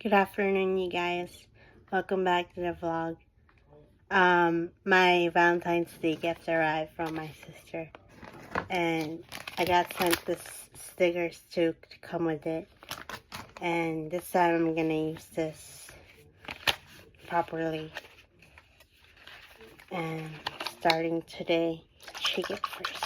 Good afternoon, you guys. Welcome back to the vlog. My Valentine's Day gift arrived from my sister, and I got sent the stickers to come with it. And this time I'm gonna use this properly. And starting today, shake it first.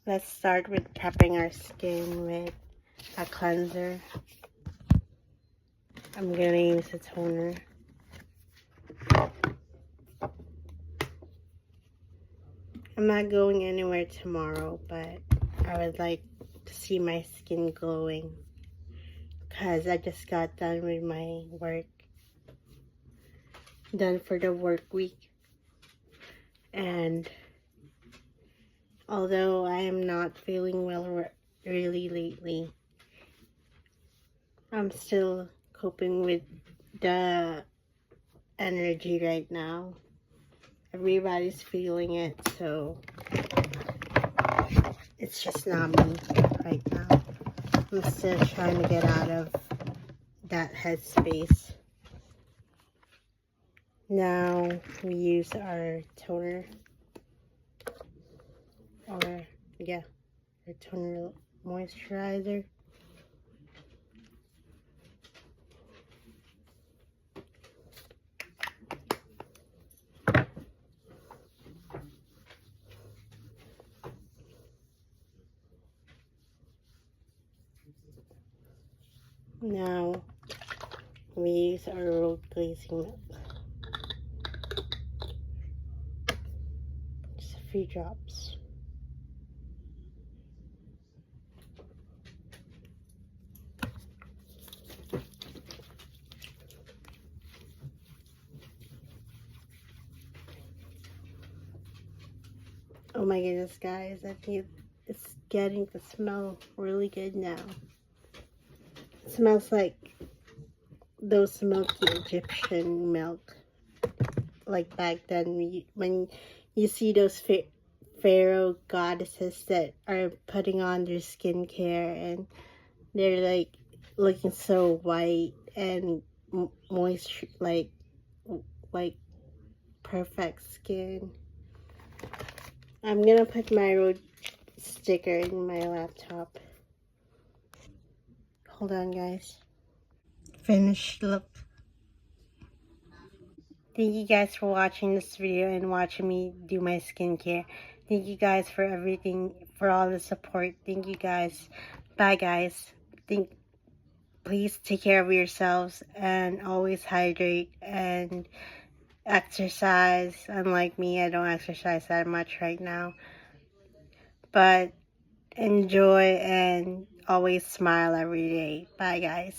Let's start with prepping our skin with a cleanser. I'm gonna use a toner. I'm not going anywhere tomorrow, but I would like to see my skin glowing because I just got done with my work. Done for the work week. And although I am not feeling well really lately, I'm still coping with the energy right now. Everybody's feeling it, so it's just not me right now. I'm still trying to get out of that headspace. Now we use our toner, our toner moisturizer. Now we use our rhode glazing milk. Just a few drops. Oh my goodness, guys, I think it's getting to smell really good now. It smells like those milky Egyptian milk. Like back then, when you see those pharaoh goddesses that are putting on their skincare and they're like looking so white and moist, like perfect skin. I'm gonna put my rhode sticker in my laptop. Hold on, guys. Finished look. Thank you guys for watching this video and watching me do my skincare. Thank you guys for everything, for all the support. Thank you guys. Bye, guys. Please take care of yourselves and always hydrate and exercise. Unlike me, I don't exercise that much right now. But enjoy and always smile every day. Bye, guys.